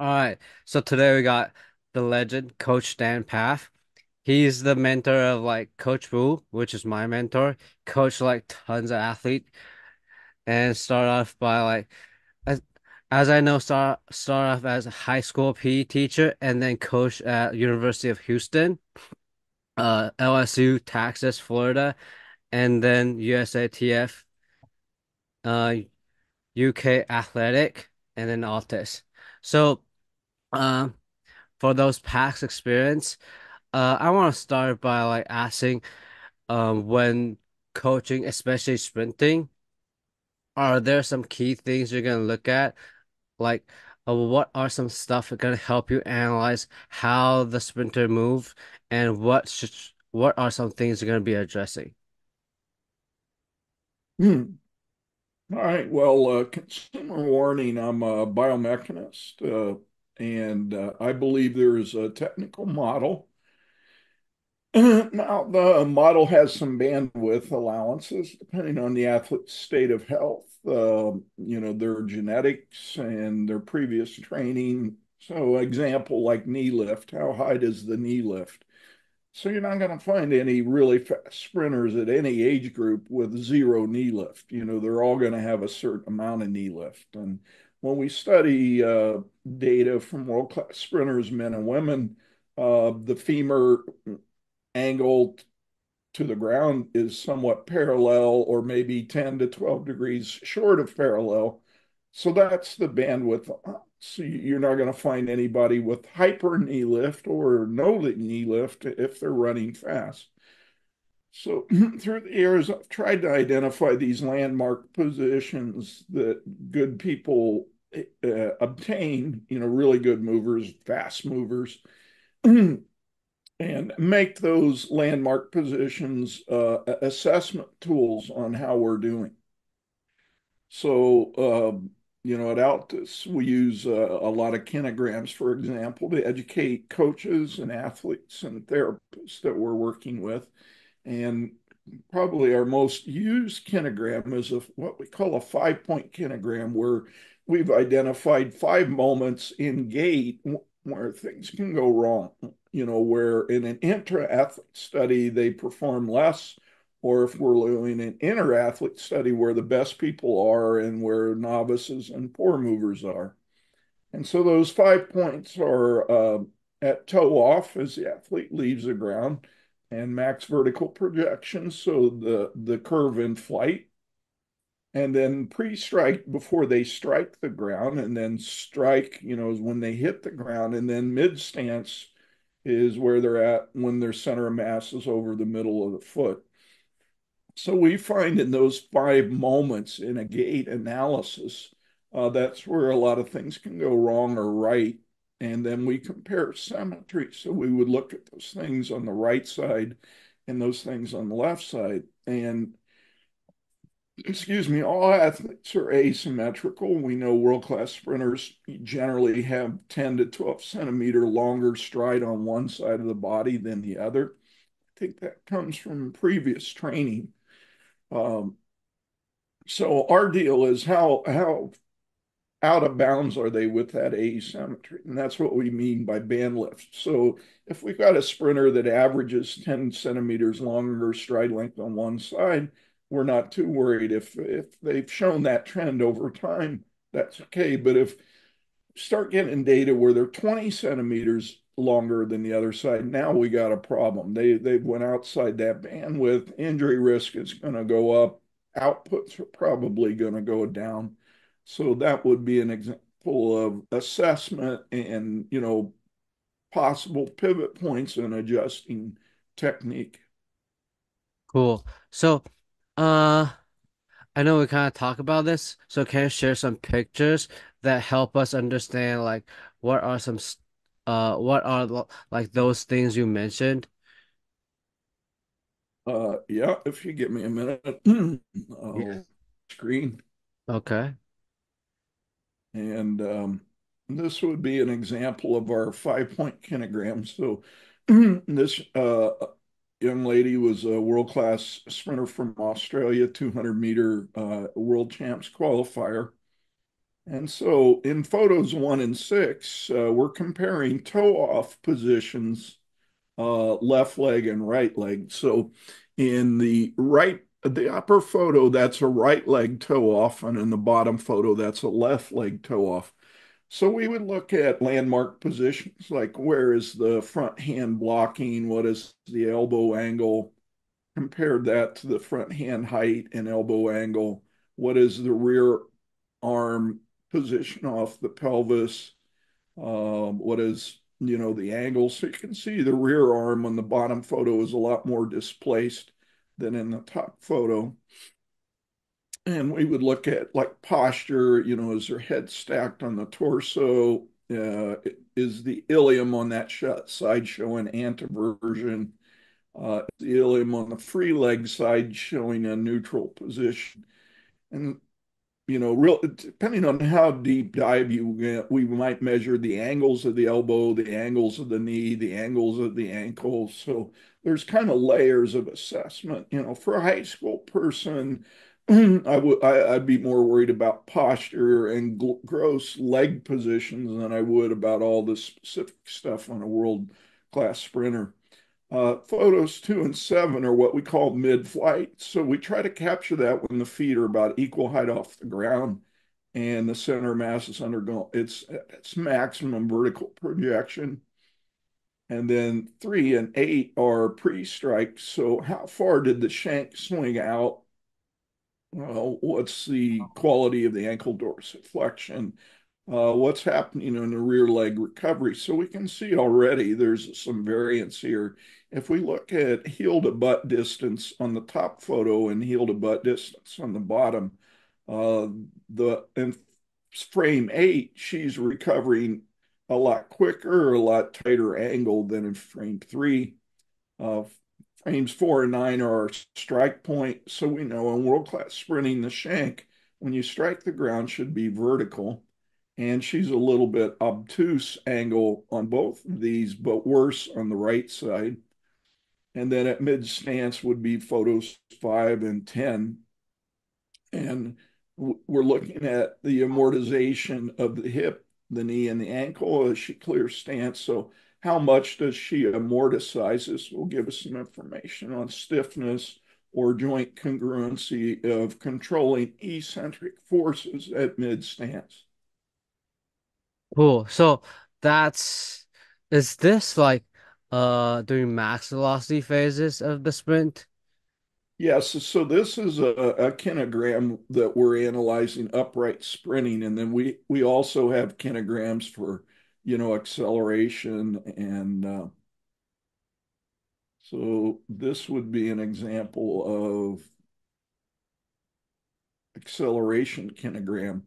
All right. So today we got the legend, Coach Dan Pfaff. He's the mentor of like Coach Wu, which is my mentor. Coach like tons of athletes and start off by like as, as I know, start off as a high school PE teacher and then coach at University of Houston, LSU, Texas, Florida, and then USATF, uh, UK Athletic, and then Altus. So, um, for those past experience. I want to start by like asking, when coaching, especially sprinting, are there some key things you're gonna look at? Like, what are some stuff that gonna help you analyze how the sprinter moves, and what are some things you're gonna be addressing? Hmm. All right. Well, consumer warning, I'm a biomechanist, and I believe there is a technical model. Now, the model has some bandwidth allowances depending on the athlete's state of health, their genetics and their previous training. So, example like knee lift, how high does the knee lift? So you're not going to find any really fast sprinters at any age group with zero knee lift. They're all going to have a certain amount of knee lift. And when we study data from world-class sprinters, men and women, the femur angle to the ground is somewhat parallel or maybe 10 to 12 degrees short of parallel. So that's the bandwidth. So you're not going to find anybody with hyper knee lift or no knee lift if they're running fast. So through the years, I've tried to identify these landmark positions that good people obtain, really good movers, fast movers, and make those landmark positions assessment tools on how we're doing. So, at Altus, we use a lot of kinograms, for example, to educate coaches and athletes and therapists that we're working with. And probably our most used kinogram is what we call a 5-point kinogram, where we've identified 5 moments in gait where things can go wrong. Where in an intra-athlete study they perform less, or if we're doing an inter-athlete study where the best people are and where novices and poor movers are. And so those 5 points are at toe off as the athlete leaves the ground, and max vertical projection, so the curve in flight, and then pre-strike before they strike the ground, and then strike, is when they hit the ground, and then mid-stance is where they're at when their center of mass is over the middle of the foot. So we find in those 5 moments in a gait analysis, that's where a lot of things can go wrong or right. And then we compare symmetry. So we would look at those things on the right side and those things on the left side. And excuse me, all athletes are asymmetrical. We know world-class sprinters generally have 10 to 12 centimeter longer stride on one side of the body than the other. I think that comes from previous training. Um, So our deal is how out of bounds are they with that asymmetry? And that's what we mean by band lift. So if we've got a sprinter that averages 10 centimeters longer stride length on one side, we're not too worried. If they've shown that trend over time, that's okay. But if start getting data where they're 20 centimeters longer than the other side, now we got a problem. They went outside that bandwidth. Injury risk is going to go up. Outputs are probably going to go down. So that would be an example of assessment and, possible pivot points and adjusting technique. Cool. So, uh, I know we kind of talk about this, so can you share some pictures that help us understand like what are like those things you mentioned? Yeah, if you give me a minute, Yeah. I'll screen. Okay. And this would be an example of our 5-point kinogram. So this young lady was a world-class sprinter from Australia, 200-meter world champs qualifier. And so in photos 1 and 6, we're comparing toe off positions, left leg and right leg. So in the upper photo, that's a right leg toe off, and in the bottom photo, that's a left leg toe off. So we would look at landmark positions like where is the front hand blocking, what is the elbow angle, compare that to the front hand height and elbow angle, what is the rear arm position off the pelvis, what is, the angle. So you can see the rear arm on the bottom photo is a lot more displaced than in the top photo. And we would look at like posture, is their head stacked on the torso? Is the ilium on that side showing anteversion? The ilium on the free leg side showing a neutral position? And real depending on how deep dive you get, we might measure the angles of the elbow, the angles of the knee, the angles of the ankle. So there's kind of layers of assessment. For a high school person, I'd be more worried about posture and gross leg positions than I would about all the specific stuff on a world class sprinter. Photos 2 and 7 are what we call mid-flight. So we try to capture that when the feet are about equal height off the ground and the center mass is undergoing its maximum vertical projection. And then 3 and 8 are pre-strike. So how far did the shank swing out? Well, what's the quality of the ankle dorsiflexion? What's happening in the rear leg recovery? So we can see already there's some variance here. If we look at heel to butt distance on the top photo and heel to butt distance on the bottom, uh, in frame 8, she's recovering a lot quicker, a lot tighter angle than in frame 3. Uh, Frames 4 and 9 are our strike point. So we know in world class sprinting, the shank, when you strike the ground, should be vertical. And she's a little bit obtuse angle on both of these, but worse on the right side. And then at mid stance would be photos 5 and 10. And we're looking at the amortization of the hip, the knee, and the ankle as she clears stance. So how much does she amortize? This will give us some information on stiffness or joint congruency of controlling eccentric forces at mid stance. Cool. So that's is this like during max velocity phases of the sprint? Yes, so this is a kinogram that we're analyzing upright sprinting, and then we also have kinograms for, acceleration, and so this would be an example of acceleration kinogram.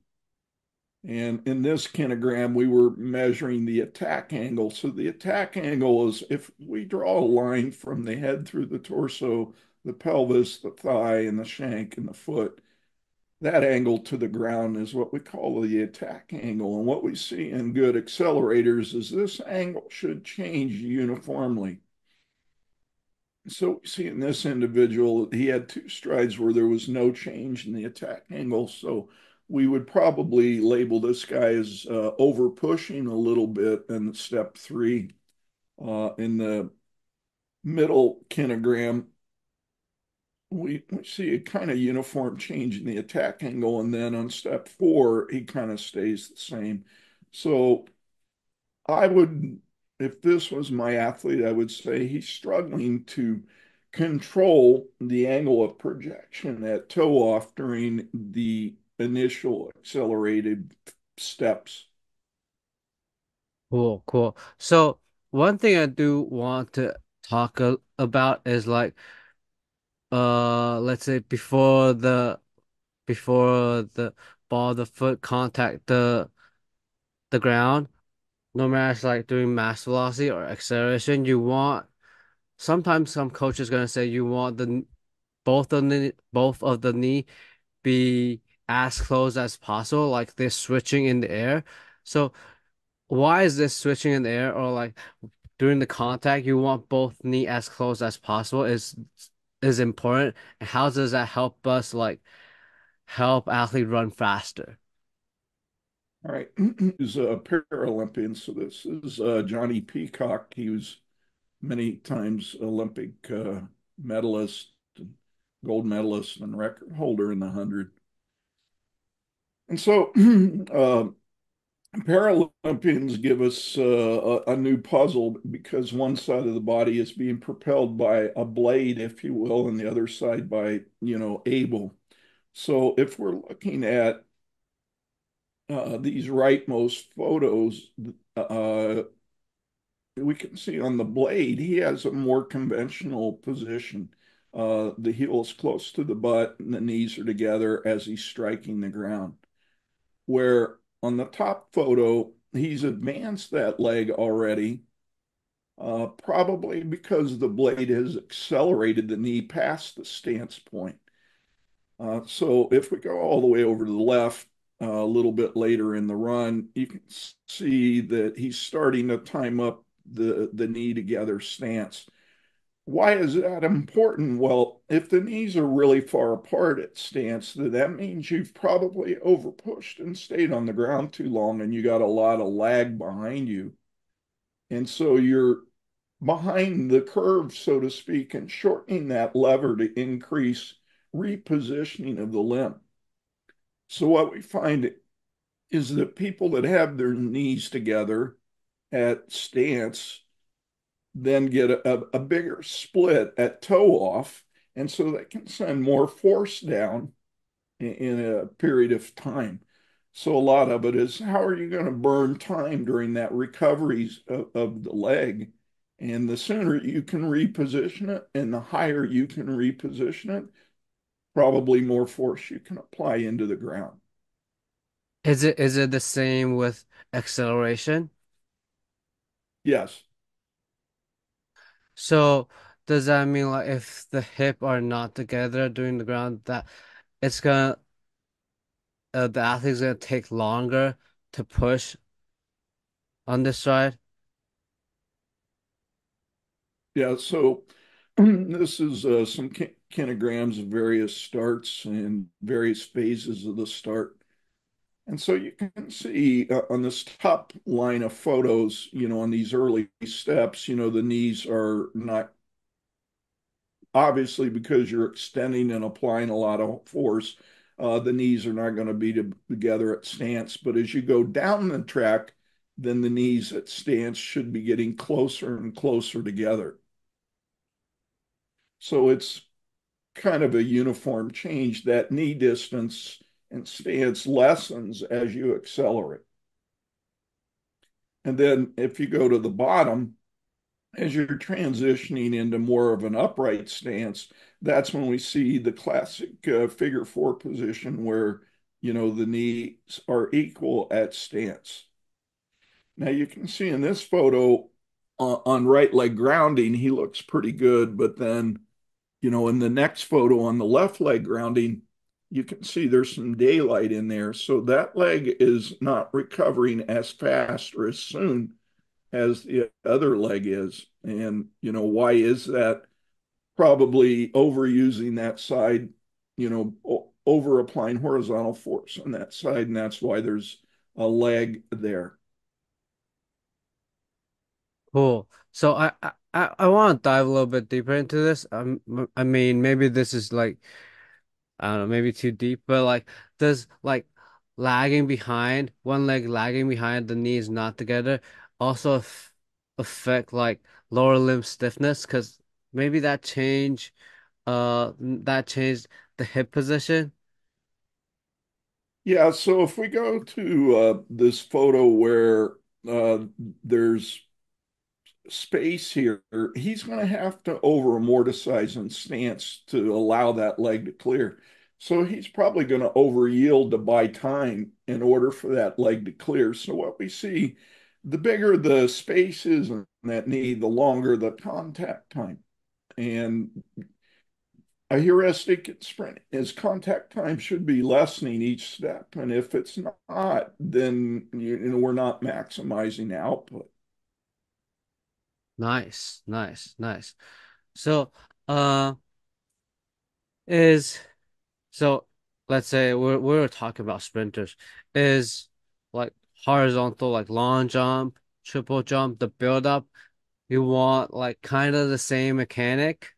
And in this kinogram, we were measuring the attack angle. So the attack angle is if we draw a line from the head through the torso, the pelvis, the thigh, and the shank and the foot, that angle to the ground is what we call the attack angle. And what we see in good accelerators is this angle should change uniformly. So we see in this individual, he had 2 strides where there was no change in the attack angle. So we would probably label this guy as over pushing a little bit in step 3. In the middle kinogram, we see a kind of uniform change in the attack angle. And then on step 4, he kind of stays the same. So I would, if this was my athlete, I would say he's struggling to control the angle of projection at toe off during the initial accelerated steps. Cool, cool. So one thing I do want to talk about is like let's say before the ball the foot contact the ground, no matter it's like doing mass velocity or acceleration, you want sometimes some coaches gonna say you want both of the knee be as close as possible, like they're switching in the air. So why is this switching in the air or like during the contact you want both knee as close as possible is important, and how does that help us like help athlete run faster? All right. He's a Paralympian. So this is Johnny Peacock. He was many times Olympic medalist, gold medalist, and record holder in the 100. And so Paralympians give us a new puzzle because one side of the body is being propelled by a blade, if you will, and the other side by, able. So if we're looking at these rightmost photos, uh, we can see on the blade, he has a more conventional position. The heel is close to the butt and the knees are together as he's striking the ground. Where on the top photo, he's advanced that leg already, probably because the blade has accelerated the knee past the stance point. So if we go all the way over to the left, a little bit later in the run, you can see that he's starting to time up the knee together stance. Why is that important? Well, if the knees are really far apart at stance, then that means you've probably overpushed and stayed on the ground too long and you got a lot of lag behind you. And so you're behind the curve, so to speak, and shortening that lever to increase repositioning of the limb. So what we find is that people that have their knees together at stance then get a bigger split at toe off, and so they can send more force down in a period of time. So a lot of it is how are you going to burn time during that recovery of the leg? And the sooner you can reposition it and the higher you can reposition it, probably more force you can apply into the ground. Is it the same with acceleration? Yes. So does that mean like if the hip are not together during the ground that it's gonna the athlete's gonna take longer to push on this side? Yeah. So this is some kinograms of various starts and various phases of the start. And so you can see on this top line of photos, on these early steps, the knees are not obviously because you're extending and applying a lot of force. The knees are not going to be together at stance. But as you go down the track, then the knees at stance should be getting closer and closer together. So it's kind of a uniform change. That knee distance and stance lessens as you accelerate. And then if you go to the bottom, as you're transitioning into more of an upright stance, that's when we see the classic figure four position where, the knees are equal at stance. Now you can see in this photo on right leg grounding, he looks pretty good, but then, in the next photo on the left leg grounding, you can see there's some daylight in there. So that leg is not recovering as fast or as soon as the other leg is. And, why is that? Probably overusing that side, over applying horizontal force on that side. And that's why there's a leg there. Cool. So I want to dive a little bit deeper into this. I mean, maybe this is like I don't know, maybe too deep, but like, does like lagging behind, one leg lagging behind, the knees not together, also affect like lower limb stiffness? Because maybe that changed the hip position. Yeah. So if we go to this photo where there's space here, he's going to have to over amorticize and stance to allow that leg to clear. So he's probably going to over yield to buy time in order for that leg to clear. So what we see, the bigger the space is in that knee, the longer the contact time. And a heuristic in sprint is contact time should be lessening each step. And if it's not, then we're not maximizing output. Nice, nice, nice. So, uh, is so let's say we're talking about sprinters. Is like horizontal, like long jump, triple jump, the build up. You want like kind of the same mechanic.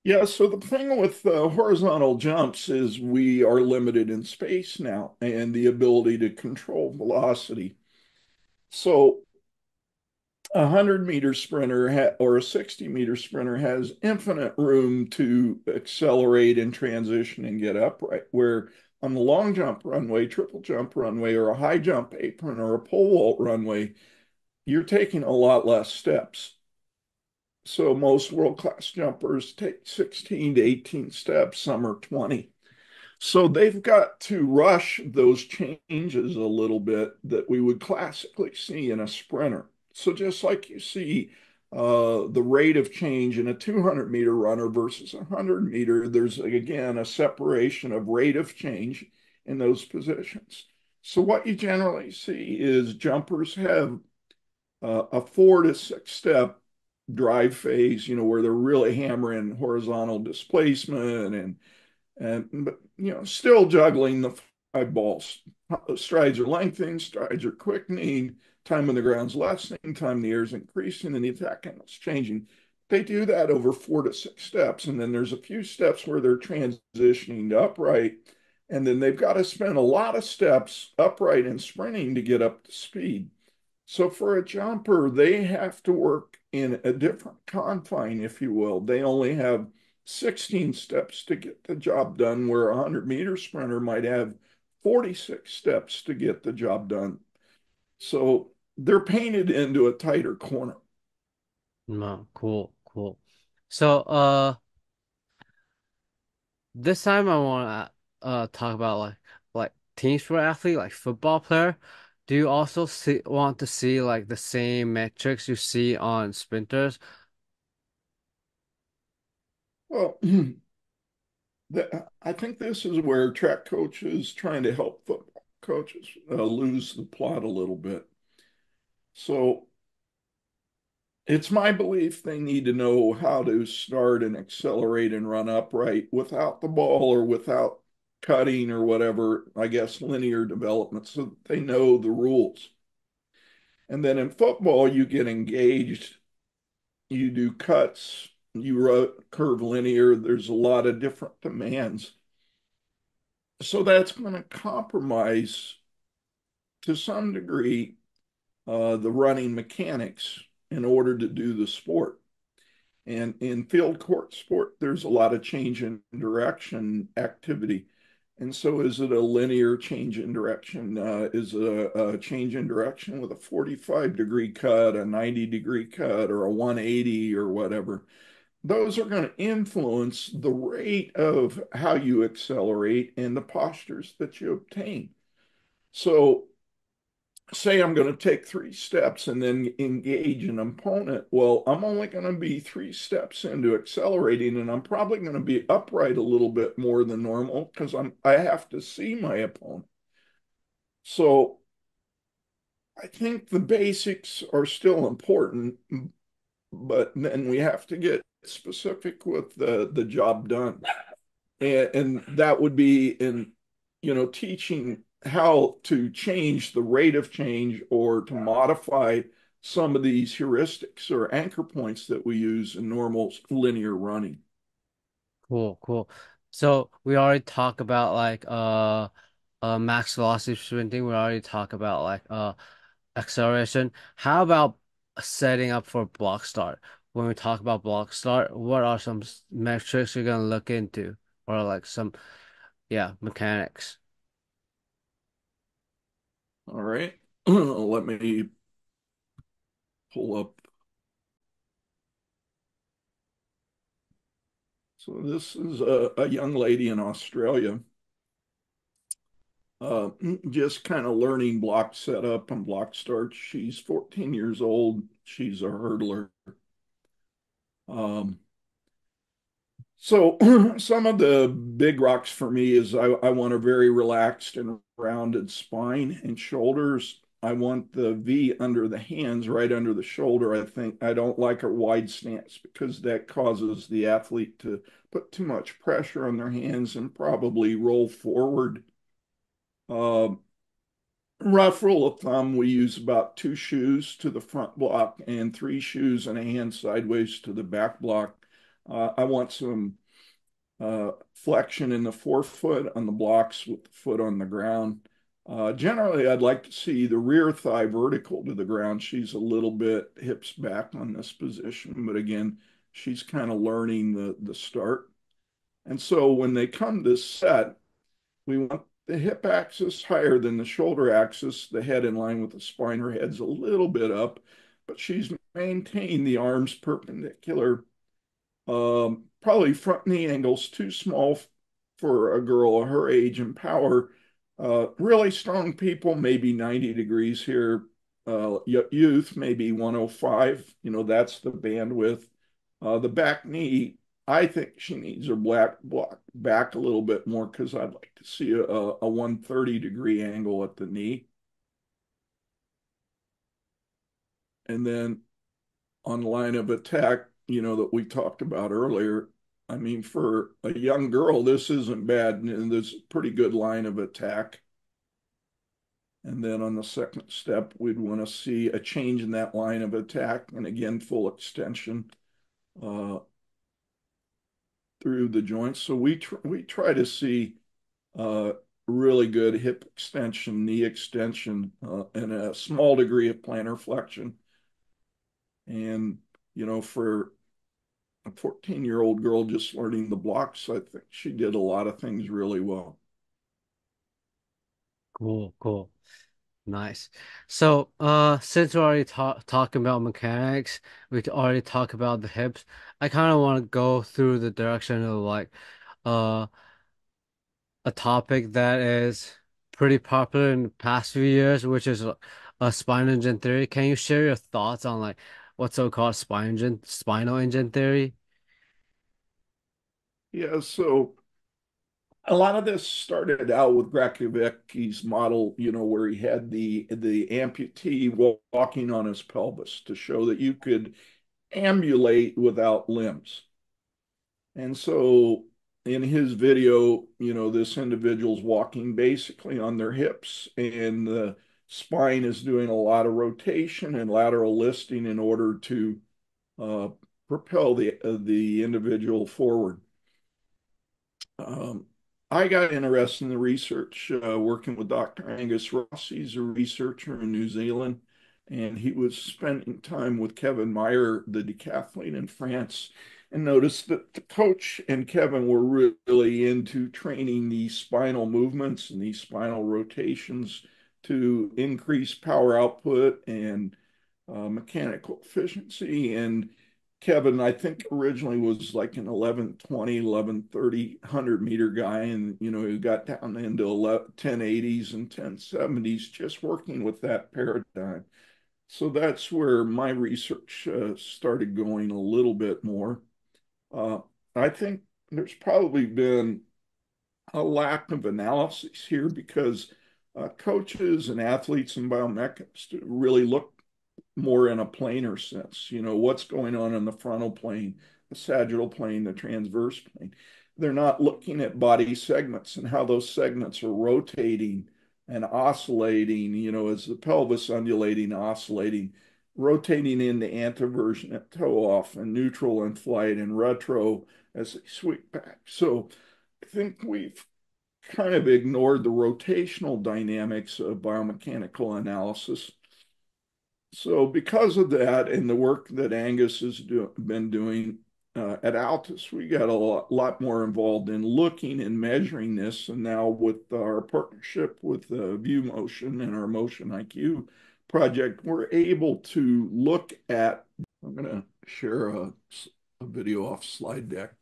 Yeah, so the thing with horizontal jumps is we are limited in space now and the ability to control velocity. So a 100-meter sprinter or a 60-meter sprinter has infinite room to accelerate and transition and get upright, where on the long jump runway, triple jump runway, or a high jump apron or a pole vault runway, you're taking a lot less steps. So most world-class jumpers take 16 to 18 steps, some are 20. So they've got to rush those changes a little bit that we would classically see in a sprinter. So just like you see the rate of change in a 200-meter runner versus a 100-meter, there's again a separation of rate of change in those positions. So what you generally see is jumpers have a 4 to 6 step drive phase, where they're really hammering horizontal displacement and but still juggling the 5 balls. Strides are lengthening, strides are quickening, time on the ground's lessening, time in the air is increasing, and the attack angle is changing. They do that over 4 to 6 steps, and then there's a few steps where they're transitioning to upright, and then they've got to spend a lot of steps upright and sprinting to get up to speed. So for a jumper, they have to work in a different confine, if you will. They only have 16 steps to get the job done, where a 100-meter sprinter might have 46 steps to get the job done. So they're painted into a tighter corner. No, cool, cool. So, this time I want to talk about like team sport athlete, like football player. Do you also want to see like the same metrics you see on sprinters? Well, I think this is where track coaches trying to help football coaches lose the plot a little bit. So it's my belief they need to know how to start and accelerate and run upright without the ball or without cutting or whatever, I guess, linear development, so that they know the rules. And then in football, you get engaged, you do cuts, you curve linear. There's a lot of different demands. So that's going to compromise to some degree the running mechanics in order to do the sport. And in field court sport, there's a lot of change in direction activity. And so is it a linear change in direction? Is it a change in direction with a 45-degree cut, a 90-degree cut, or a 180 or whatever? Those are going to influence the rate of how you accelerate and the postures that you obtain. So say I'm going to take 3 steps and then engage an opponent. Well, I'm only going to be 3 steps into accelerating, and I'm probably going to be upright a little bit more than normal because I have to see my opponent. So I think the basics are still important, but then we have to get specific with the job done. And that would be in teaching how to change the rate of change or to modify some of these heuristics or anchor points that we use in normal linear running. Cool, cool. So we already talked about like max velocity sprinting. We already talked about like acceleration. How about setting up for block start? When we talk about block start, what are some metrics you're gonna look into, or like some yeah mechanics? All right. Let me pull up. So this is a young lady in Australia, uh, just kind of learning block setup and block start. She's 14 years old. She's a hurdler. Um, So some of the big rocks for me is I want a very relaxed and rounded spine and shoulders. I want the V under the hands, right under the shoulder. I don't like a wide stance because that causes the athlete to put too much pressure on their hands and probably roll forward. rough rule of thumb, we use about 2 shoes to the front block and 3 shoes and a hand sideways to the back block. I want some flexion in the forefoot on the blocks with the foot on the ground. Generally, I'd like to see the rear thigh vertical to the ground. She's a little bit hips back on this position, but again, she's kind of learning the start. And so when they come to set, we want the hip axis higher than the shoulder axis, the head in line with the spine. Her head's a little bit up, but she's maintained the arms perpendicular. Probably front knee angles too small for a girl her age and power. Really strong people, maybe 90 degrees here. Youth, maybe 105. That's the bandwidth. The back knee, I think she needs her black block back a little bit more because I'd like to see a 130-degree angle at the knee. And then on line of attack, that we talked about earlier. I mean, for a young girl, this isn't bad, and there's a pretty good line of attack. And then on the second step, we'd want to see a change in that line of attack, and again, full extension uh, through the joints. So we try to see uh, really good hip extension, knee extension, and a small degree of plantar flexion. And for a 14-year-old girl just learning the blocks, I think she did a lot of things really well. Cool, cool. Nice. So, since we're already talking about mechanics, we already talked about the hips. I kind of want to go through the direction of like, uh, a topic that is pretty popular in the past few years, which is spinal engine theory. Can you share your thoughts on like what's so-called spinal engine theory? Yeah, so a lot of this started out with Grakovecki's model, where he had the amputee walking on his pelvis to show that you could ambulate without limbs. And so in his video, this individual's walking basically on their hips, and the spine is doing a lot of rotation and lateral listing in order to uh, propel the individual forward. Um, I got interested in the research working with Dr. Angus Ross. He's a researcher in New Zealand, and he was spending time with Kevin Meyer, the decathlete in France, and noticed that the coach and Kevin were really into training these spinal movements and these spinal rotations to increase power output and mechanical efficiency. And Kevin, I think originally was like an 11:20, 11:30, 100-meter guy. And, he got down into 1080s and 1070s just working with that paradigm. So that's where my research started going a little bit more. Uh, I think there's probably been a lack of analysis here because coaches and athletes and biomechanists really look more in a planar sense. What's going on in the frontal plane, the sagittal plane, the transverse plane. They're not looking at body segments and how those segments are rotating and oscillating, as the pelvis undulating, oscillating, rotating into anteversion at toe off and neutral in flight and retro as they sweep back. So I think we've kind of ignored the rotational dynamics of biomechanical analysis. So because of that and the work that Angus has been doing at Altus, we got a lot more involved in looking and measuring this. And now with our partnership with View Motion and our Motion IQ project, we're able to look at, I'm going to share a video off slide deck.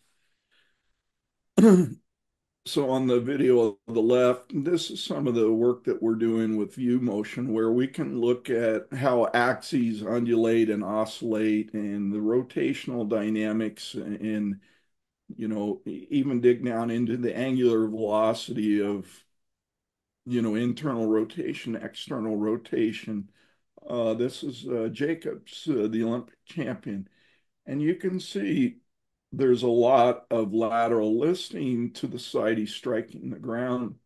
So on the video on the left, this is some of the work that we're doing with view motion, where we can look at how axes undulate and oscillate and the rotational dynamics and, even dig down into the angular velocity of, internal rotation, external rotation. This is Jacobs, the Olympic champion. And you can see there's a lot of lateral listing to the side he's striking the ground.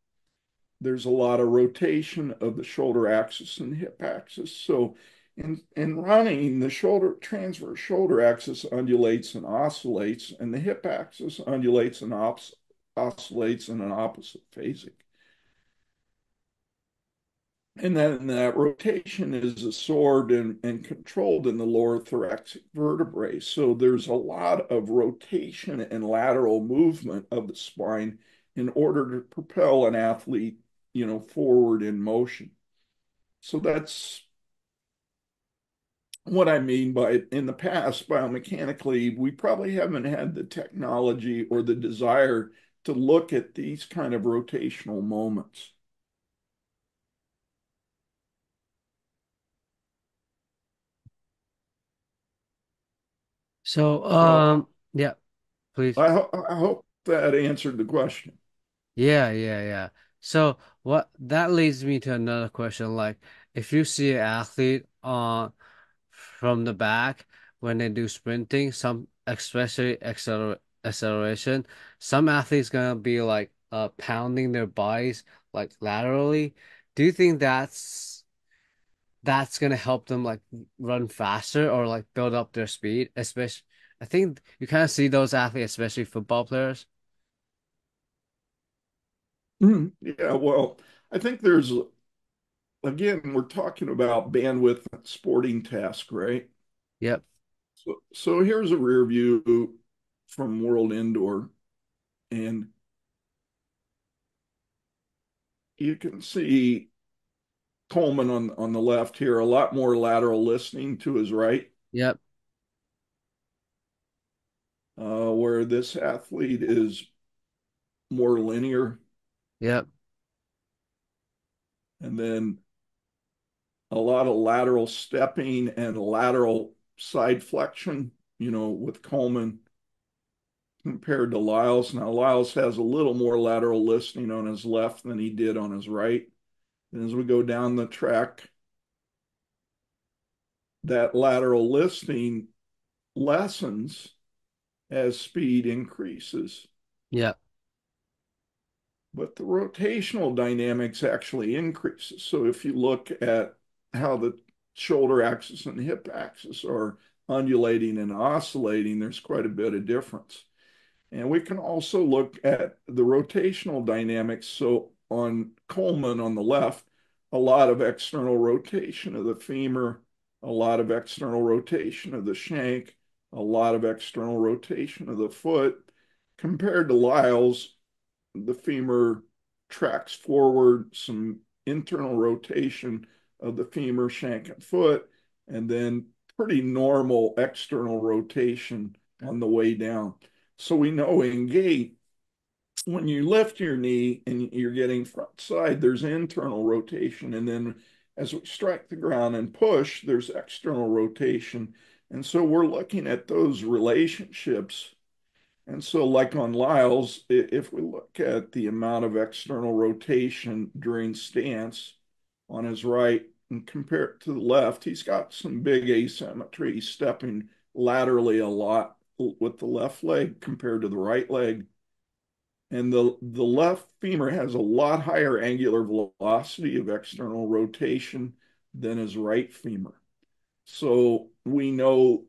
there's a lot of rotation of the shoulder axis and hip axis. So in running, the shoulder transverse shoulder axis undulates and oscillates, and the hip axis undulates and oscillates in an opposite phasing. And then that rotation is absorbed and controlled in the lower thoracic vertebrae. So there's a lot of rotation and lateral movement of the spine in order to propel an athlete, forward in motion. So that's what I mean by in the past, biomechanically, we probably haven't had the technology or the desire to look at these kind of rotational moments. So, So yeah, please. I hope that answered the question. Yeah, yeah, yeah. So what that leads me to another question. Like, if you see an athlete from the back when they do sprinting, some especially acceleration, some athletes gonna be like pounding their bodies like laterally. Do you think that's gonna help them like run faster or like build up their speed? Especially, I think you kind of see those athletes, especially football players. Yeah, well, I think there's, again, we're talking about bandwidth sporting task, right? Yep, So here's a rear view from World Indoor, and you can see Coleman on the left here, a lot more lateral listening to his right, yep, where this athlete is more linear, yep, and then a lot of lateral stepping and lateral side flexion, with Coleman compared to Lyles. Now, Lyles has a little more lateral listening on his left than he did on his right. And as we go down the track, that lateral listening lessens as speed increases. yep. But the rotational dynamics actually increases. So if you look at how the shoulder axis and the hip axis are undulating and oscillating, there's quite a bit of difference. And we can also look at the rotational dynamics. So on Coleman on the left, a lot of external rotation of the femur, a lot of external rotation of the shank, a lot of external rotation of the foot. Compared to Lyle's, the femur tracks forward, some internal rotation of the femur, shank, and foot, and then pretty normal external rotation on the way down. So we know in gait, when you lift your knee and you're getting front side, there's internal rotation. And then as we strike the ground and push, there's external rotation. And so we're looking at those relationships. And so, like on Lyles, if we look at the amount of external rotation during stance on his right and compare it to the left, he's got some big asymmetry. He's stepping laterally a lot with the left leg compared to the right leg. And the left femur has a lot higher angular velocity of external rotation than his right femur. So we know,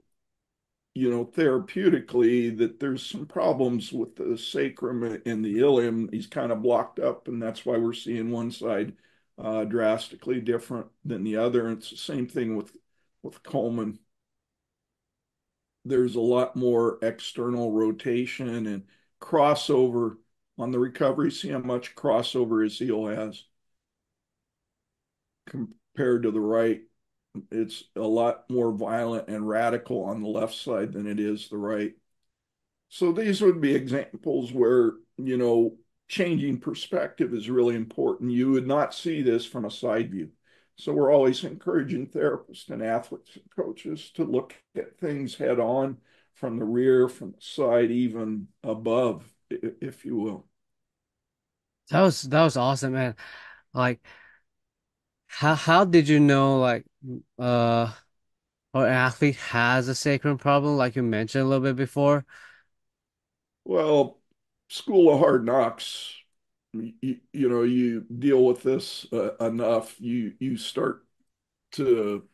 therapeutically that there's some problems with the sacrum and the ilium. He's kind of blocked up, and that's why we're seeing one side drastically different than the other. And it's the same thing with Coleman. There's a lot more external rotation and crossover on the recovery. See how much crossover his heel has compared to the right. It's a lot more violent and radical on the left side than it is the right. So these would be examples where, changing perspective is really important. You would not see this from a side view. So we're always encouraging therapists and athletes and coaches to look at things head on from the rear, from the side, even above, if you will. That was awesome, man. Like, how did you know like uh or an athlete has a sacrum problem, like you mentioned a little bit before? Well, School of Hard Knocks. You deal with this enough, you start to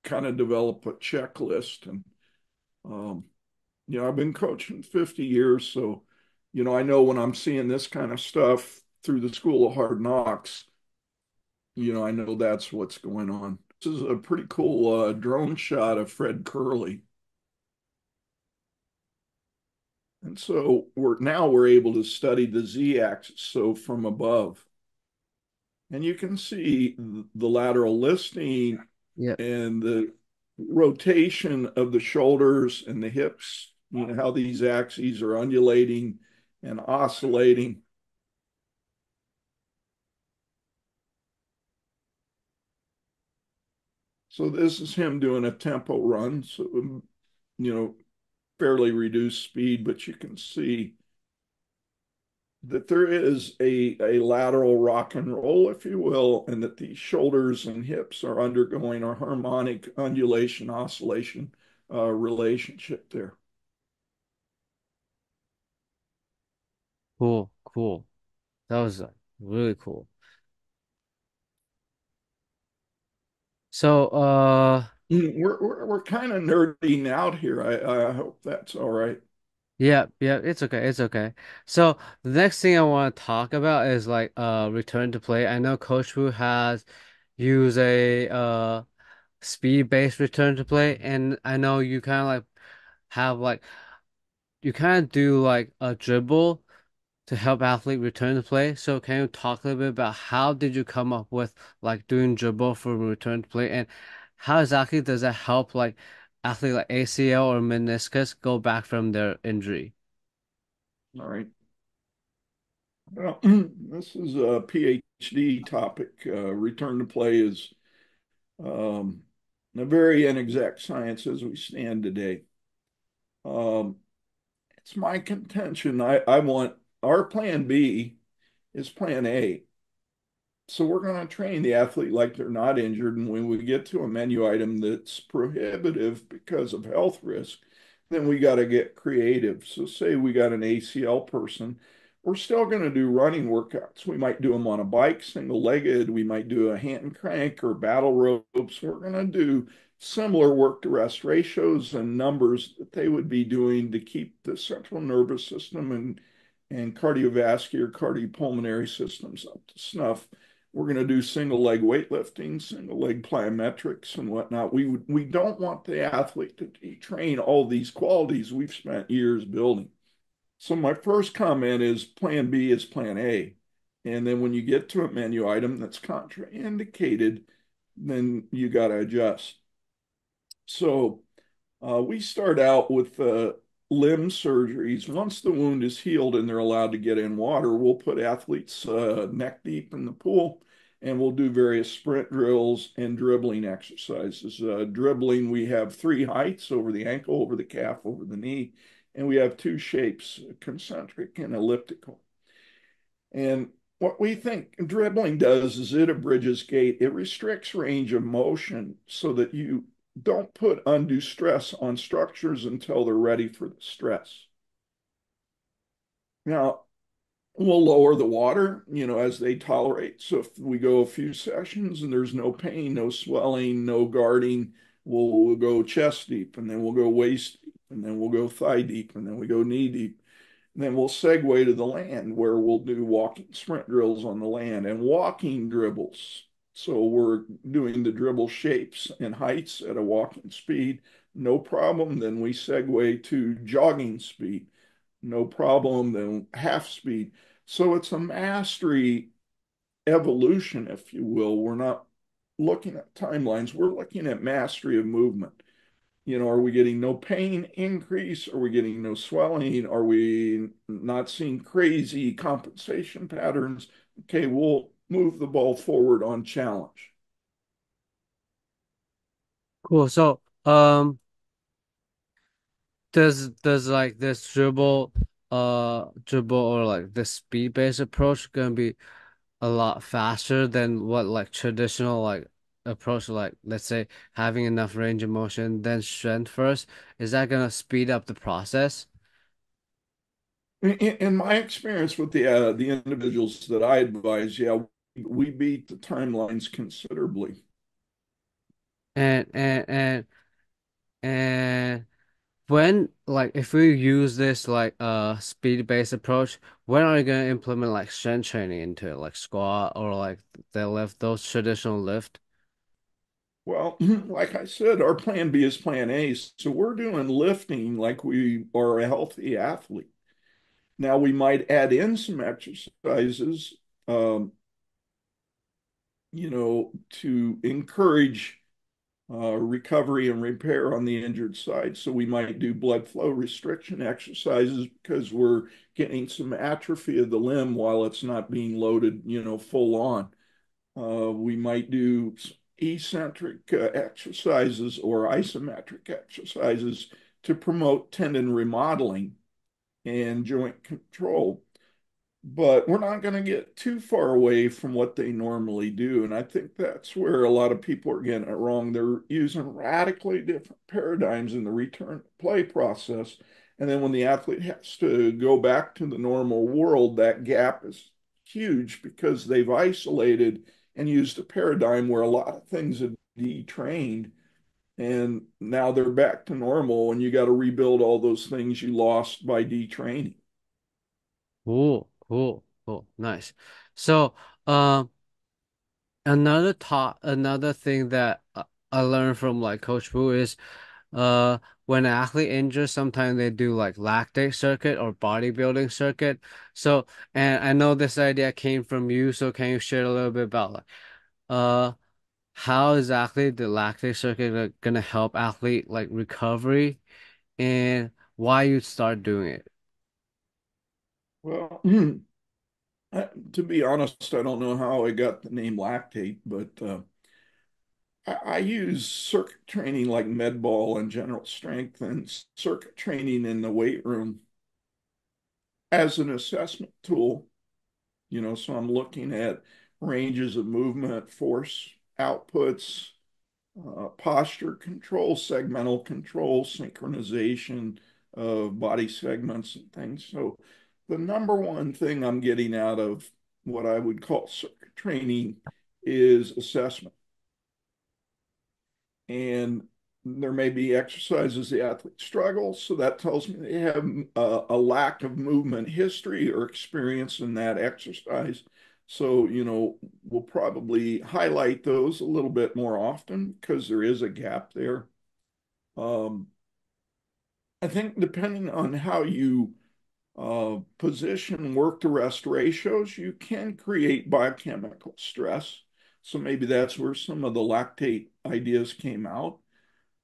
kind of develop a checklist. And um, I've been coaching 50 years, so I know when I'm seeing this kind of stuff through the School of Hard Knocks, I know that's what's going on. This is a pretty cool drone shot of Fred Curley. And so we're able to study the z-axis so from above. And you can see the lateral listing Yep. and the rotation of the shoulders and the hips, how these axes are undulating and oscillating. So this is him doing a tempo run. So, you know, fairly reduced speed, but you can see that there is a lateral rock and roll, if you will, and that the shoulders and hips are undergoing a harmonic undulation oscillation relationship there. Cool, cool. That was really cool. So, We're kind of nerding out here. I hope that's all right. yeah, yeah, it's okay, it's okay. So the next thing I want to talk about is like return to play. I know Coach Wu has used a speed-based return to play, and I know you kind of like have like you kind of do like a dribble to help athlete return to play. So can you talk a little bit about how did you come up with like doing dribble for return to play, and how exactly does that help like athlete like ACL or meniscus go back from their injury? All right. Well, this is a PhD topic. Return to play is um, a very inexact science as we stand today. Um, it's my contention. I want our plan B is plan A. So we're going to train the athlete like they're not injured. And when we get to a menu item that's prohibitive because of health risk, then we got to get creative. So say we got an ACL person, we're still going to do running workouts. We might do them on a bike, single-legged. We might do a hand crank or battle ropes. We're going to do similar work to rest ratios and numbers that they would be doing to keep the central nervous system and cardiovascular, cardiopulmonary systems up to snuff. We're going to do single leg weightlifting, single leg plyometrics, and whatnot. We don't want the athlete to train all these qualities we've spent years building. So my first comment is plan B is plan A. And then when you get to a menu item that's contraindicated, then you got to adjust. So we start out with limb surgeries. Once the wound is healed and they're allowed to get in water, we'll put athletes neck deep in the pool and we'll do various sprint drills and dribbling exercises. Dribbling, we have three heights: over the ankle, over the calf, over the knee, and we have two shapes: concentric and elliptical. And what we think dribbling does is it abridges gait. It restricts range of motion so that you don't put undue stress on structures until they're ready for the stress. Now, we'll lower the water, as they tolerate. So if we go a few sessions and there's no pain, no swelling, no guarding, we'll go chest deep, and then we'll go waist deep, and then we'll go thigh deep, and then we go knee deep. And then we'll segue to the land where we'll do walking sprint drills on the land and walking dribbles. So we're doing the dribble shapes and heights at a walking speed, no problem. Then we segue to jogging speed, no problem. Then half speed. So it's a mastery evolution, if you will. We're not looking at timelines, we're looking at mastery of movement. Are we getting no pain increase? Are we getting no swelling? Are we not seeing crazy compensation patterns? Okay, we'll move the ball forward on challenge. Cool. So, does like this dribble or like the speed-based approach gonna be a lot faster than what like traditional like approach, like let's say having enough range of motion then strength first? Is that gonna speed up the process? In my experience with the individuals that I advise, yeah, we beat the timelines considerably. And and when like if we use this like speed-based approach, when are you gonna implement like strength training into it, like squat or like deadlift, those traditional lift? Well, like I said, our plan B is plan A. So we're doing lifting like we are a healthy athlete. Now we might add in some exercises, um, to encourage recovery and repair on the injured side. So we might do blood flow restriction exercises because we're getting some atrophy of the limb while it's not being loaded, full on. We might do eccentric exercises or isometric exercises to promote tendon remodeling and joint control. But we're not going to get too far away from what they normally do. And I think that's where a lot of people are getting it wrong. They're using radically different paradigms in the return to play process. And then when the athlete has to go back to the normal world, that gap is huge because they've isolated and used a paradigm where a lot of things have detrained. And now they're back to normal, and you got to rebuild all those things you lost by detraining. Cool, cool, cool, nice. So, um, another thing that I learned from like Coach Wu is, when an athlete injures, sometimes they do like lactate circuit or bodybuilding circuit. So, and I know this idea came from you, so can you share a little bit about like, uh, how exactly the lactate circuit gonna help athlete like recovery and why you start doing it? Well, to be honest, I don't know how I got the name lactate, but I use circuit training like med ball and general strength and circuit training in the weight room as an assessment tool. So I'm looking at ranges of movement, force outputs, posture control, segmental control, synchronization of body segments and things. So the number one thing I'm getting out of what I would call circuit training is assessment. And there may be exercises the athlete struggles, so that tells me they have a lack of movement history or experience in that exercise. So, we'll probably highlight those a little bit more often because there is a gap there. Um, I think depending on how you position work to rest ratios, you can create biochemical stress. So maybe that's where some of the lactate ideas came out.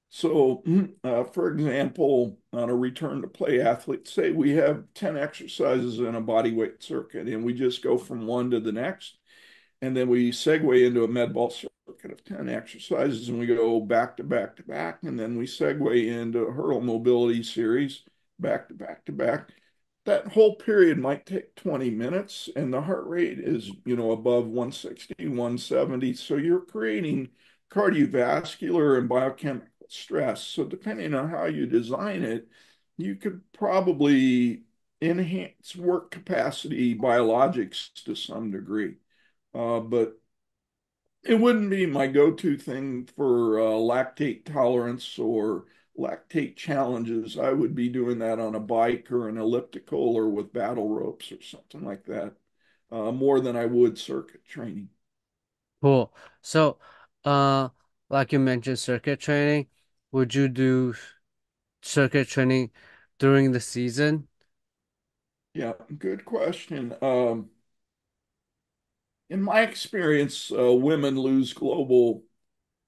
So, for example, on a return to play athlete, say we have 10 exercises in a body weight circuit and we just go from one to the next. And then we segue into a med ball circuit of 10 exercises and we go back to back to back. And then we segue into a hurdle mobility series back to back to back. That whole period might take 20 minutes and the heart rate is, above 160, 170. So you're creating cardiovascular and biochemical stress. So depending on how you design it, you could probably enhance work capacity biologics to some degree. But it wouldn't be my go-to thing for lactate tolerance or lactate challenges. I would be doing that on a bike or an elliptical or with battle ropes or something like that, more than I would circuit training. Cool. So, uh, like you mentioned, circuit training, would you do circuit training during the season? Yeah, good question. In my experience, women lose global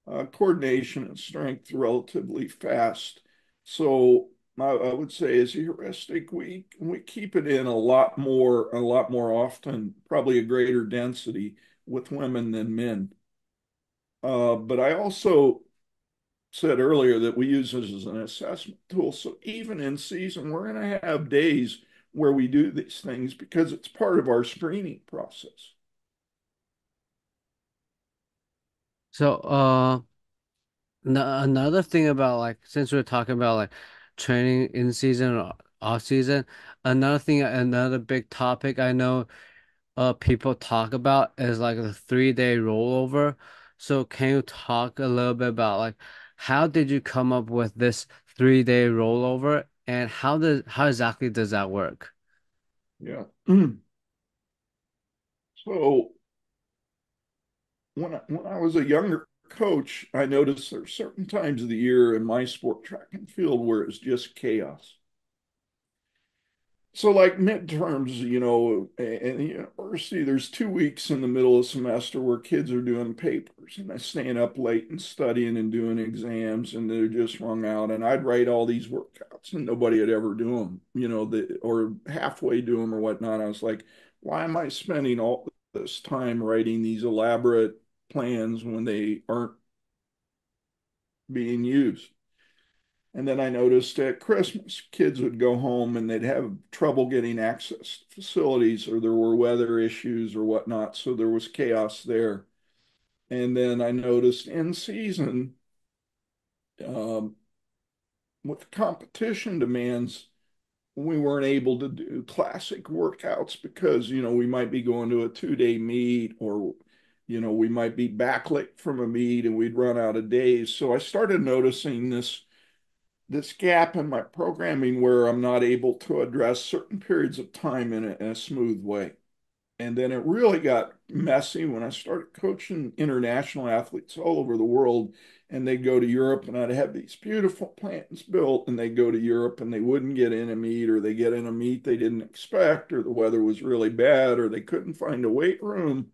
coordination and strength relatively fast. So I would say as a heuristic, we keep it in a lot more often, probably a greater density with women than men. But I also said earlier that we use this as an assessment tool. So even in season, we're going to have days where we do these things because it's part of our screening process. So, another thing about like since we're talking about like training in season or off season. Another thing, another big topic I know people talk about is like the 3 day rollover. So can you talk a little bit about like how did you come up with this 3 day rollover and how exactly does that work? Yeah. So when I was a younger coach, I noticed there are certain times of the year in my sport, track and field, where it's just chaos. So like midterms, in the university, there's 2 weeks in the middle of the semester where kids are doing papers and they're staying up late and studying and doing exams and they're just wrung out. And I'd write all these workouts and nobody would ever do them, or halfway do them or whatnot. I was like, why am I spending all this time writing these elaborate plans when they aren't being used? And then I noticed at Christmas, kids would go home and they'd have trouble getting access to facilities, or there were weather issues or whatnot. So there was chaos there. And then I noticed in season, um, with competition demands, we weren't able to do classic workouts because, we might be going to a 2 day meet, or, we might be back late from a meet and we'd run out of days. So I started noticing this gap in my programming where I'm not able to address certain periods of time in a smooth way. And then it really got messy when I started coaching international athletes all over the world. And they'd go to Europe, and I'd have these beautiful plans built, and they'd go to Europe and they wouldn't get in a meet, or they get in a meet they didn't expect, or the weather was really bad, or they couldn't find a weight room.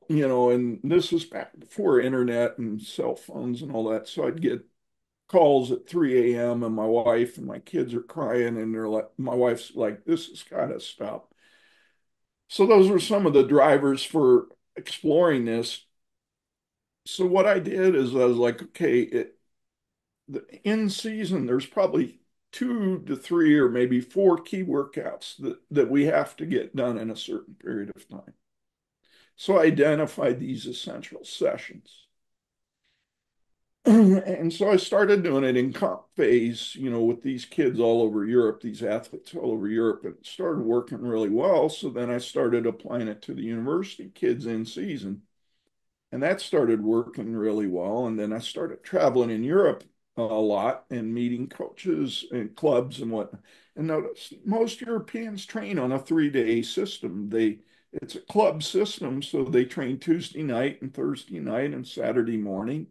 And this was back before internet and cell phones and all that. So I'd get calls at 3 a.m. and my wife and my kids are crying, and they're like, my wife's like, this has got to stop. So those were some of the drivers for exploring this. So what I did is I was like, okay, in season, there's probably 2 to 3 or maybe 4 key workouts that we have to get done in a certain period of time. So I identified these essential sessions. And so I started doing it in comp phase, with these kids all over Europe, these athletes all over Europe, and it started working really well. So then I started applying it to the university kids in season, and that started working really well. And then I started traveling in Europe a lot and meeting coaches and clubs and what. And notice most Europeans train on a 3 day system. It's a club system, so they train Tuesday night and Thursday night and Saturday morning,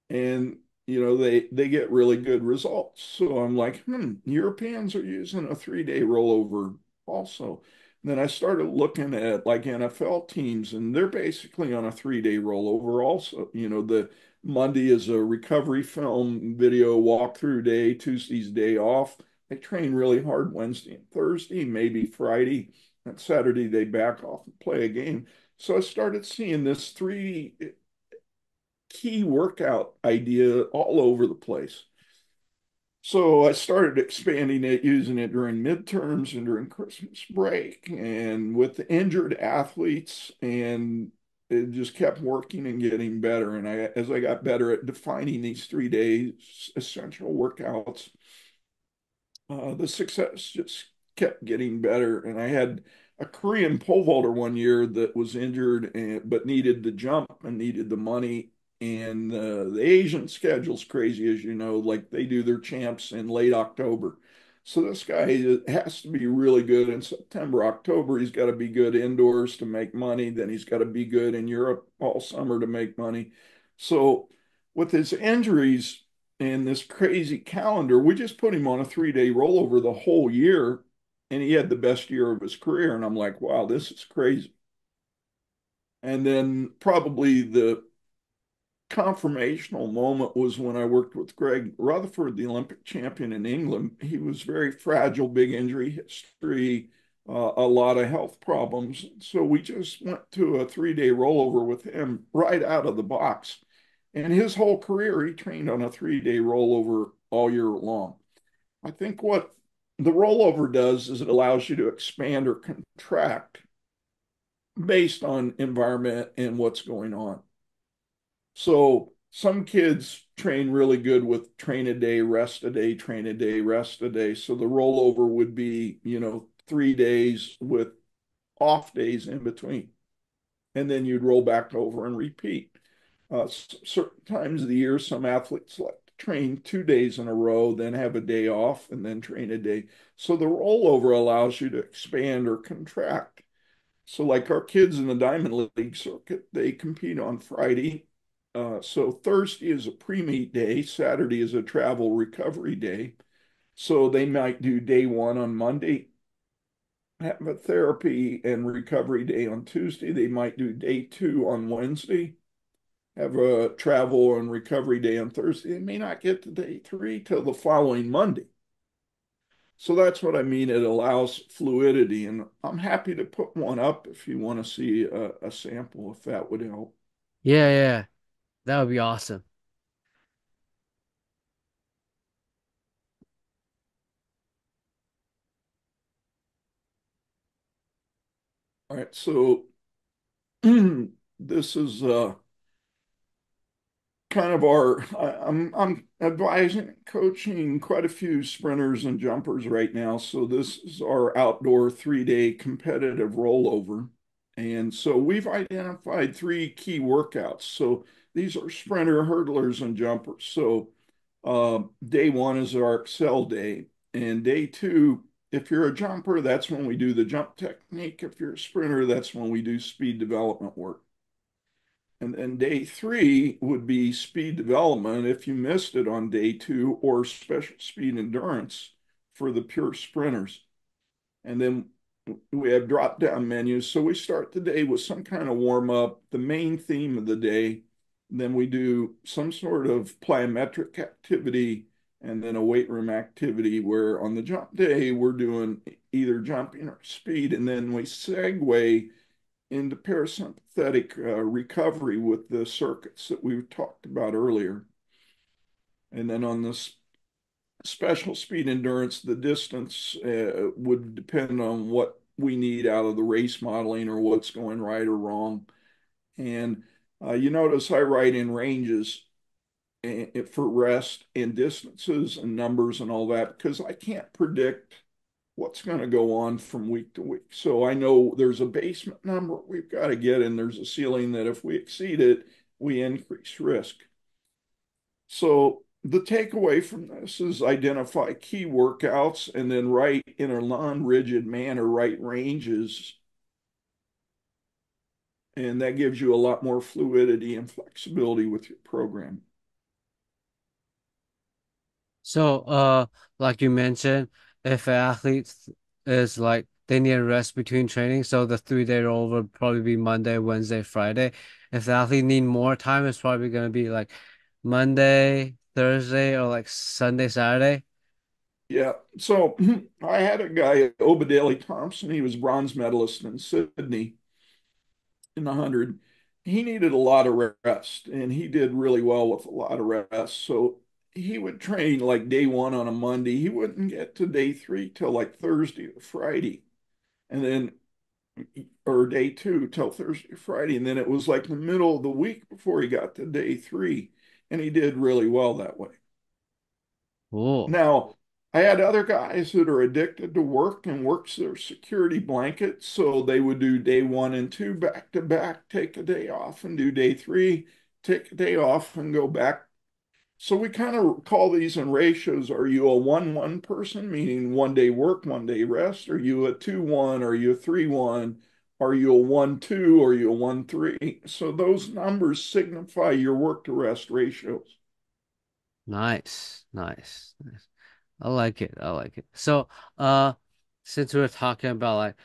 and they get really good results. So I'm like, Europeans are using a 3 day rollover also. And then I started looking at like NFL teams, and they're basically on a 3 day rollover also. The Monday is a recovery film video walkthrough day, Tuesday's day off. They train really hard Wednesday and Thursday, maybe Friday, and Saturday they back off and play a game. So I started seeing this three key workout idea all over the place. So I started expanding it, using it during midterms and during Christmas break and with the injured athletes, and it just kept working and getting better. And as I got better at defining these 3 days essential workouts, the success just kept getting better. And I had a Korean pole vaulter one year that was injured but needed the jump and needed the money. And the Asian schedule's crazy, as you know, like they do their champs in late October. So this guy has to be really good in September, October. He's got to be good indoors to make money. Then he's got to be good in Europe all summer to make money. So with his injuries, and this crazy calendar, we just put him on a 3 day rollover the whole year, and he had the best year of his career. And I'm like, wow, this is crazy. And then probably the confirmational moment was when I worked with Greg Rutherford, the Olympic champion in England. He was very fragile, big injury history, a lot of health problems. So we just went to a 3 day rollover with him right out of the box. And his whole career, he trained on a 3 day rollover all year long. I think what the rollover does is it allows you to expand or contract based on environment and what's going on. So Some kids train really good with train a day, rest a day, train a day, rest a day. So the rollover would be, 3 days with off days in between. And then you'd roll back over and repeat. Certain times of the year, some athletes like to train 2 days in a row, then have a day off, and then train a day. So the rollover allows you to expand or contract. So, like our kids in the Diamond League circuit, they compete on Friday. So Thursday is a pre-meet day, Saturday is a travel recovery day. So they might do day one on Monday, have a therapy and recovery day on Tuesday. They might do day two on Wednesday, have a travel and recovery day on Thursday. They may not get to day three till the following Monday. So that's what I mean. It allows fluidity, and I'm happy to put one up if you want to see a sample, if that would help. Yeah, yeah, that would be awesome. All right, so this is kind of I'm advising, coaching quite a few sprinters and jumpers right now. So this is our outdoor 3 day competitive rollover. And so we've identified three key workouts. So these are sprinter, hurdlers, and jumpers. So day one is our Excel day. And day two, if you're a jumper, that's when we do the jump technique. If you're a sprinter, that's when we do speed development work. And then day three would be speed development if you missed it on day two, or special speed endurance for the pure sprinters. And then we have drop down menus. So we start the day with some kind of warm up, the main theme of the day. Then we do some sort of plyometric activity and then a weight room activity where on the jump day, we're doing either jumping or speed. And then we segue into parasympathetic recovery with the circuits that we talked about earlier. And then on this special speed endurance, the distance would depend on what we need out of the race modeling or what's going right or wrong. And you notice I write in ranges for rest and distances and numbers and all that because I can't predict what's going to go on from week to week. So I know there's a basement number we've got to get, and there's a ceiling that if we exceed it, we increase risk. So the takeaway from this is identify key workouts and then write in a non-rigid manner, write ranges, and that gives you a lot more fluidity and flexibility with your program. So, like you mentioned, if an athlete is like they need a rest between training, so the 3 day roll would probably be Monday, Wednesday, Friday. If the athlete need more time, it's probably gonna be like Monday, Thursday, or like Sunday, Saturday. Yeah. So I had a guy, Obadale Thompson. He was bronze medalist in Sydney in the 100. He needed a lot of rest, and he did really well with a lot of rest. So he would train like day one on a Monday. He wouldn't get to day three till like Thursday or Friday, and then or day two till Thursday or Friday, and then it was like the middle of the week before he got to day three, and he did really well that way. Oh, Now, I had other guys that are addicted to work and work's their security blanket. So they would do day one and two back to back, take a day off and do day three, take a day off and go back. So we kind of call these in ratios. Are you a 1-1 person, meaning 1 day work, 1 day rest? Are you a 2-1? Are you a 3-1? Are you a 1-2? Are you a 1-3? So those numbers signify your work to rest ratios. nice, nice, nice. I like it. I like it. So, uh, since we were talking about like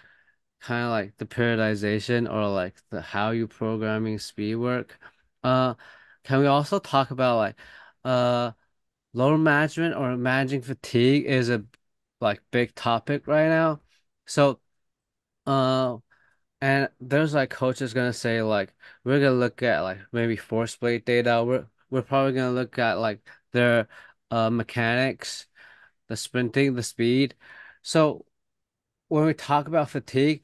kind of like the periodization or like the how you programming speed work, uh, can we also talk about like uh load management or managing fatigue is a like big topic right now. So, uh, and there's like coaches gonna say like we're gonna look at like maybe force plate data. We're probably gonna look at like their mechanics, the sprinting, the speed. So when we talk about fatigue,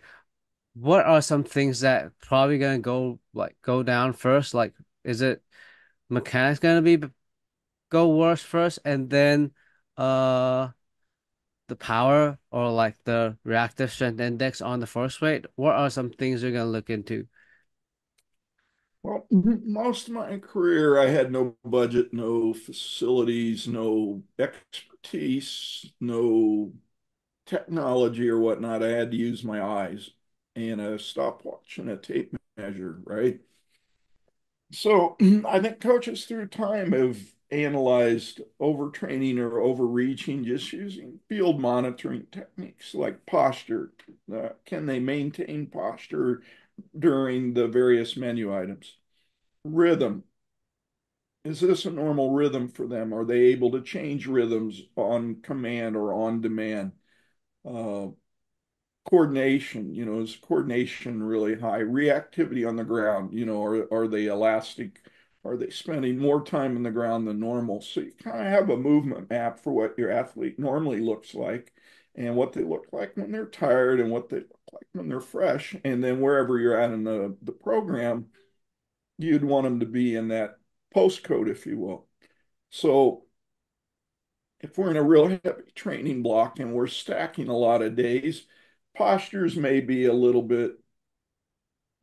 what are some things that probably gonna go down first? Like, is it mechanics gonna be go worse first, and then uh the power or like the reactive strength index on the first weight? What are some things you're gonna look into? Well, most of my career, I had no budget, no facilities, no expertise, no technology or whatnot. I had to use my eyes and a stopwatch and a tape measure, right? So I think coaches through time have analyzed overtraining or overreaching just using field monitoring techniques like posture. Can they maintain posture during the various menu items? Rhythm. Is this a normal rhythm for them? Are they able to change rhythms on command or on demand? Uh, Coordination, is coordination really high? Reactivity on the ground, are they elastic? Are they spending more time on the ground than normal? So you kind of have a movement map for what your athlete normally looks like and what they look like when they're tired and what they look like when they're fresh. And then wherever you're at in the program, you'd want them to be in that postcode, if you will. So if we're in a real heavy training block and we're stacking a lot of days, postures may be a little bit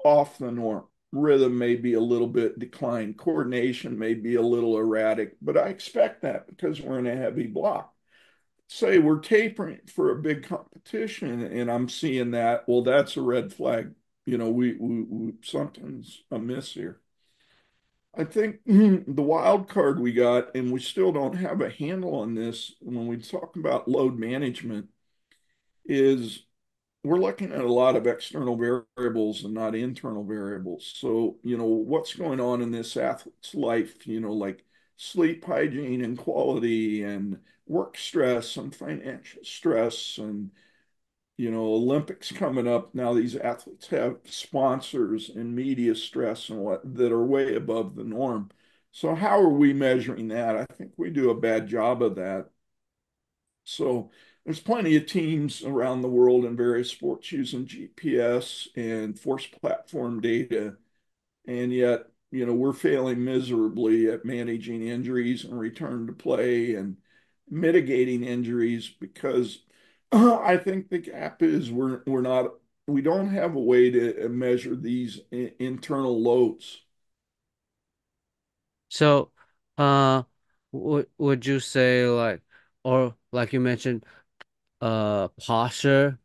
off the norm. Rhythm may be a little bit declined. Coordination may be a little erratic, but I expect that because we're in a heavy block. Say we're tapering for a big competition and I'm seeing that, well, that's a red flag. We something's amiss here. I think the wild card we got, and we still don't have a handle on this when we talk about load management, is we're looking at a lot of external variables and not internal variables. So, what's going on in this athlete's life, like sleep hygiene and quality and work stress and financial stress and Olympics coming up. Now these athletes have sponsors and media stress and what that are way above the norm. So how are we measuring that? I think we do a bad job of that. So there's plenty of teams around the world in various sports using GPS and force platform data, and yet, we're failing miserably at managing injuries and return to play and mitigating injuries because I think the gap is we don't have a way to measure these internal loads. So, would you say like, or like you mentioned, posture,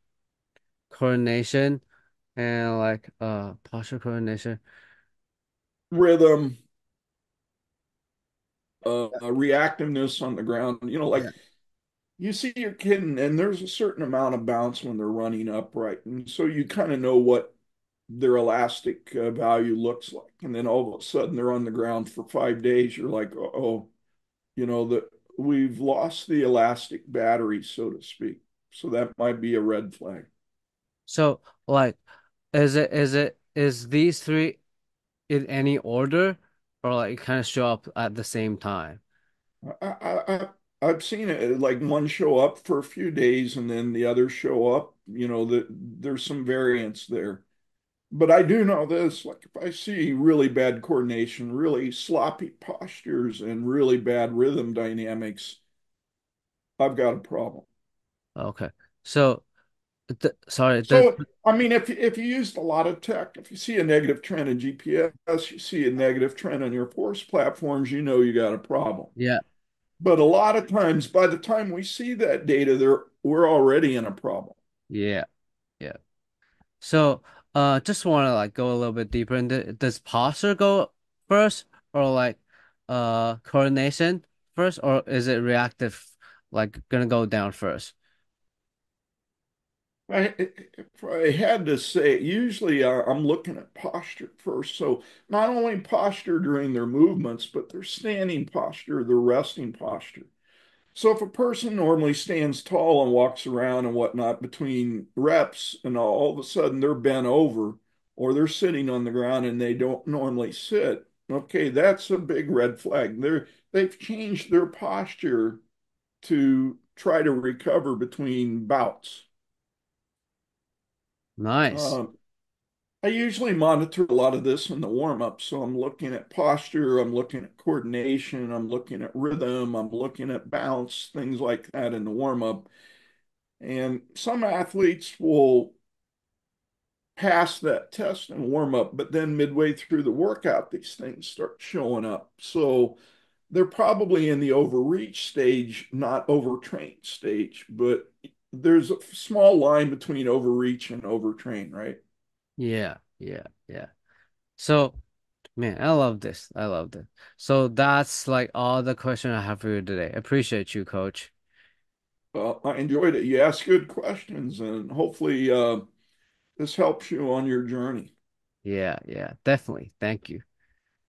coordination, and like posture coordination? Rhythm, reactiveness on the ground, Yeah. like you see your kid and there's a certain amount of bounce when they're running upright. And so you kind of know what their elastic value looks like. And then all of a sudden they're on the ground for 5 days. You're like, oh, that we've lost the elastic battery, so to speak. So that might be a red flag. So, like, is these three in any order, or like kind of show up at the same time? I've seen it like one show up for a few days and then the others show up. That there's some variance there. But I do know this, like if I see really bad coordination, really sloppy postures, and really bad rhythm dynamics, I've got a problem. Okay. So, sorry, So, I mean, if you used a lot of tech, if you see a negative trend in GPS, you see a negative trend on your force platforms, you know you got a problem. yeah, But a lot of times, by the time we see that data, we're already in a problem. yeah, yeah. So, just want to like go a little bit deeper into does posture go first or like coordination first or is it reactive like gonna go down first? If I had to say, usually I'm looking at posture first. So not only posture during their movements, but their standing posture, their resting posture. So if a person normally stands tall and walks around and whatnot between reps, and all of a sudden they're bent over or they're sitting on the ground and they don't normally sit, okay, that's a big red flag. They've changed their posture to try to recover between bouts. Nice. Um, I usually monitor a lot of this in the warm-up. So I'm looking at posture, I'm looking at coordination, I'm looking at rhythm, I'm looking at bounce, things like that in the warm-up. And some athletes will pass that test in warm-up, but then midway through the workout, these things start showing up. So they're probably in the overreach stage, not overtrained stage, but there's a small line between overreach and overtrain, right? Yeah, yeah, yeah. So, man, I love this. I love this. So that's like all the question I have for you today. Appreciate you, coach. I enjoyed it. You asked good questions, and hopefully, this helps you on your journey. Yeah, yeah, definitely. Thank you.